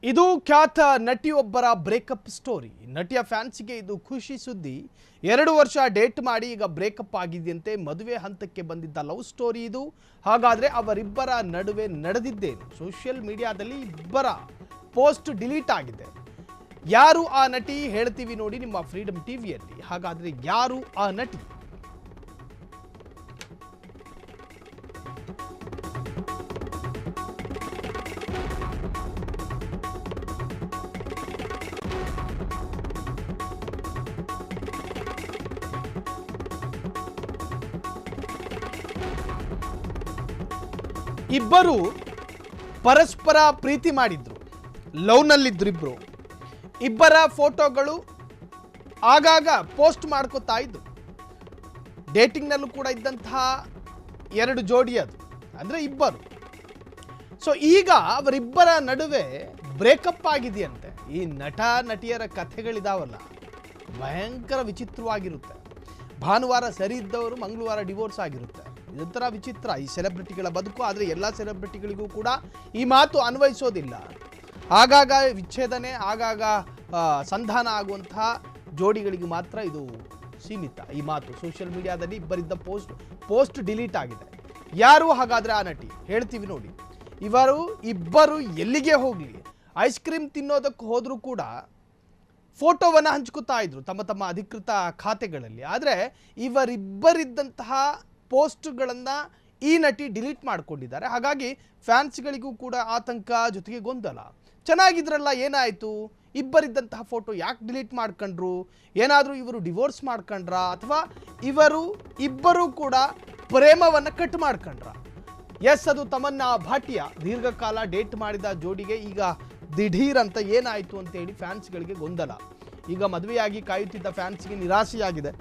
ಇದು ಖ್ಯಾತ ನಟಿಯೊಬ್ಬರ breakup story. ನಟಿಯ ಫ್ಯಾನ್ಸ್ಗೆ ಇದು ಖುಷಿ ಸುದ್ದಿ. 2 ವರ್ಷ ಡೇಟ್ ಮಾಡಿ ಈಗ ಬ್ರೇಕಪ್ ಆಗಿದೆಯಂತೆ. ಮದುವೆ ಹಂತಕ್ಕೆ ಬಂದಿದ್ದ ಲವ್ ಸ್ಟೋರಿ ಇದು. ಹಾಗಾದ್ರೆ ಅವರಿಬ್ಬರ ನಡುವೆ ನಡೆದಿದ್ದೇನು? ಸೋಷಿಯಲ್ ಮೀಡಿಯಾದಲ್ಲಿ ಇಬ್ಬರ ಪೋಸ್ಟ್ ಡಿಲೀಟ್ ಆಗಿದೆ. ಯಾರು ಆ ನಟಿ ಹೇಳ್ತೀವಿ ನೋಡಿ ನಿಮ್ಮ ಫ್ರೀಡಮ್ ಟಿವಿಯಲ್ಲಿ. ಹಾಗಾದ್ರೆ ಯಾರು ಆ ನಟಿ? ಇಬ್ಬರು ಪರಸ್ಪರ ಪ್ರೀತಿ ಮಾಡಿದ್ರು, ಲವ್ನಲ್ಲಿದ್ರು ಇಬ್ರು. ಇಬ್ಬರ ಫೋಟೋಗಳು ಆಗಾಗ ಪೋಸ್ಟ್ ಮಾಡ್ಕೋತಾ ಇದ್ರು. ಡೇಟಿಂಗ್ನಲ್ಲೂ ಕೂಡ ಇದ್ದಂತಹ 2 ಜೋಡಿ ಅದು, ಅಂದರೆ ಇಬ್ಬರು. ಸೊ ಈಗ ಅವರಿಬ್ಬರ ನಡುವೆ ಬ್ರೇಕಪ್ ಆಗಿದೆಯಂತೆ. ಈ ನಟ ನಟಿಯರ ಕಥೆಗಳಿದಾವಲ್ಲ, ಭಯಂಕರ ವಿಚಿತ್ರವಾಗಿರುತ್ತೆ. ಭಾನುವಾರ ಸರಿ ಇದ್ದವರು ಮಂಗಳವಾರ ಡಿವೋರ್ಸ್ ಆಗಿರುತ್ತೆ. ಇದೊಂಥರ ವಿಚಿತ್ರ ಈ ಸೆಲೆಬ್ರಿಟಿಗಳ ಬದುಕು. ಆದರೆ ಎಲ್ಲ ಸೆಲೆಬ್ರಿಟಿಗಳಿಗೂ ಕೂಡ ಈ ಮಾತು ಅನ್ವಯಿಸೋದಿಲ್ಲ. ಆಗಾಗ ವಿಚ್ಛೇದನೆ, ಆಗಾಗ ಸಂಧಾನ ಆಗುವಂತಹ ಜೋಡಿಗಳಿಗೆ ಮಾತ್ರ ಇದು ಸೀಮಿತ ಈ ಮಾತು. ಸೋಷಿಯಲ್ ಮೀಡಿಯಾದಲ್ಲಿ ಇಬ್ಬರಿದ್ದ ಪೋಸ್ಟ್ ಡಿಲೀಟ್ ಆಗಿದೆ. ಯಾರು ಹಾಗಾದರೆ ಆ ನಟಿ? ಹೇಳ್ತೀವಿ ನೋಡಿ. ಇಬ್ಬರು ಎಲ್ಲಿಗೆ ಹೋಗಲಿ, ಐಸ್ ಕ್ರೀಮ್ ತಿನ್ನೋದಕ್ಕೆ ಹೋದರೂ ಕೂಡ ಫೋಟೋವನ್ನು ಹಂಚ್ಕೋತಾ ಇದ್ರು ತಮ್ಮ ತಮ್ಮ ಅಧಿಕೃತ ಖಾತೆಗಳಲ್ಲಿ. ಆದರೆ ಇವರಿಬ್ಬರಿದ್ದಂತಹ ಪೋಸ್ಟ್ಗಳನ್ನು ಈ ನಟಿ ಡಿಲೀಟ್ ಮಾಡಿಕೊಂಡಿದ್ದಾರೆ. ಹಾಗಾಗಿ ಫ್ಯಾನ್ಸ್ಗಳಿಗೂ ಕೂಡ ಆತಂಕ, ಜೊತೆಗೆ ಗೊಂದಲ. ಚೆನ್ನಾಗಿದ್ರಲ್ಲ, ಏನಾಯಿತು? ಇಬ್ಬರಿದ್ದಂತಹ ಫೋಟೋ ಯಾಕೆ ಡಿಲೀಟ್ ಮಾಡ್ಕೊಂಡ್ರು? ಏನಾದರೂ ಇವರು ಡಿವೋರ್ಸ್ ಮಾಡ್ಕೊಂಡ್ರಾ? ಅಥವಾ ಇಬ್ಬರು ಕೂಡ ಪ್ರೇಮವನ್ನು ಕಟ್ ಮಾಡ್ಕೊಂಡ್ರ? ಎಸ್, ಅದು ತಮನ್ನಾ ಭಾಟಿಯಾ. ದೀರ್ಘಕಾಲ ಡೇಟ್ ಮಾಡಿದ ಜೋಡಿಗೆ ಈಗ ದಿಢೀರ್ ಅಂತ ಏನಾಯಿತು ಅಂತೇಳಿ ಫ್ಯಾನ್ಸ್ಗಳಿಗೆ ಗೊಂದಲ. ಈಗ ಮದುವೆಯಾಗಿ ಕಾಯುತ್ತಿದ್ದ ಫ್ಯಾನ್ಸ್ಗೆ ನಿರಾಸೆಯಾಗಿದೆ.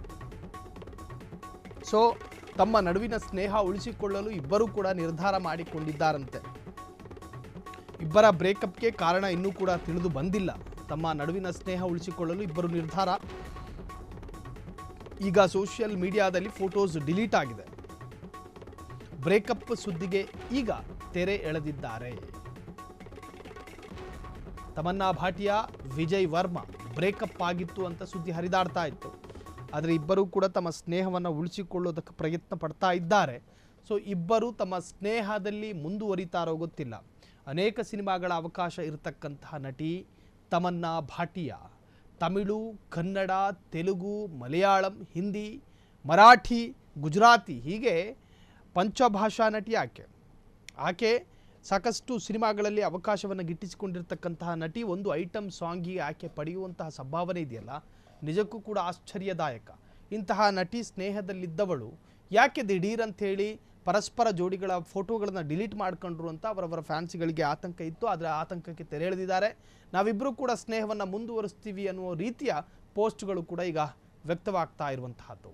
ಸೊ ತಮ್ಮ ನಡುವಿನ ಸ್ನೇಹ ಉಳಿಸಿಕೊಳ್ಳಲು ಇಬ್ಬರೂ ಕೂಡ ನಿರ್ಧಾರ ಮಾಡಿಕೊಂಡಿದ್ದಾರಂತೆ. ಇಬ್ಬರ ಬ್ರೇಕಪ್ಗೆ ಕಾರಣ ಇನ್ನೂ ಕೂಡ ತಿಳಿದು ಬಂದಿಲ್ಲ. ತಮ್ಮ ನಡುವಿನ ಸ್ನೇಹ ಉಳಿಸಿಕೊಳ್ಳಲು ಇಬ್ಬರು ನಿರ್ಧಾರ. ಈಗ ಸೋಷಿಯಲ್ ಮೀಡಿಯಾದಲ್ಲಿ ಫೋಟೋಸ್ ಡಿಲೀಟ್ ಆಗಿದೆ. ಬ್ರೇಕಪ್ ಸುದ್ದಿಗೆ ಈಗ ತೆರೆ ಎಳೆದಿದ್ದಾರೆ. ತಮನ್ನಾ ಭಾಟಿಯಾ, ವಿಜಯ್ ವರ್ಮಾ ಬ್ರೇಕಪ್ ಆಗಿತ್ತು ಅಂತ ಸುದ್ದಿ ಹರಿದಾಡ್ತಾ ಇತ್ತು. ಆದರೆ ಇಬ್ಬರೂ ಕೂಡ ತಮ್ಮ ಸ್ನೇಹವನ್ನು ಉಳಿಸಿಕೊಳ್ಳೋದಕ್ಕೆ ಪ್ರಯತ್ನ ಪಡ್ತಾ ಇದ್ದಾರೆ. ಸೊ ಇಬ್ಬರು ತಮ್ಮ ಸ್ನೇಹದಲ್ಲಿ ಮುಂದುವರಿತಾರೋ ಗೊತ್ತಿಲ್ಲ. ಅನೇಕ ಸಿನಿಮಾಗಳ ಅವಕಾಶ ಇರತಕ್ಕಂತಹ ನಟಿ ತಮನ್ನಾ ಭಾಟಿಯಾ. ತಮಿಳು, ಕನ್ನಡ, ತೆಲುಗು, ಮಲಯಾಳಂ, ಹಿಂದಿ, ಮರಾಠಿ, ಗುಜರಾತಿ ಹೀಗೆ ಪಂಚಭಾಷಾ ನಟಿ ಆಕೆ ಸಾಕಷ್ಟು ಸಿನಿಮಾಗಳಲ್ಲಿ ಅವಕಾಶವನ್ನು ಗಿಟ್ಟಿಸಿಕೊಂಡಿರ್ತಕ್ಕಂತಹ ನಟಿ. ಒಂದು ಐಟಮ್ ಸಾಂಗಿಗೆ ಆಕೆ ಪಡೆಯುವಂತಹ ಸಂಭಾವನೆ ಇದೆಯಲ್ಲ, ನಿಜಕ್ಕೂ ಕೂಡ ಆಶ್ಚರ್ಯದಾಯಕ. ಇಂತಹ ನಟಿ ಸ್ನೇಹದಲ್ಲಿದ್ದವಳು ಯಾಕೆ ದಿಢೀರ್ ಅಂಥೇಳಿ ಪರಸ್ಪರ ಜೋಡಿಗಳ ಫೋಟೋಗಳನ್ನು ಡಿಲೀಟ್ ಮಾಡ್ಕೊಂಡ್ರು ಅಂತ ಅವರವರ ಫ್ಯಾನ್ಸ್ಗಳಿಗೆ ಆತಂಕ ಇತ್ತು. ಆದರೆ ಆತಂಕಕ್ಕೆ ತೆರೆ ಎಳೆದಿದ್ದಾರೆ. ನಾವಿಬ್ಬರೂ ಕೂಡ ಸ್ನೇಹವನ್ನು ಮುಂದುವರಿಸ್ತೀವಿ ಅನ್ನುವ ರೀತಿಯ ಪೋಸ್ಟ್ಗಳು ಕೂಡ ಈಗ ವ್ಯಕ್ತವಾಗ್ತಾ ಇರುವಂತಹದ್ದು.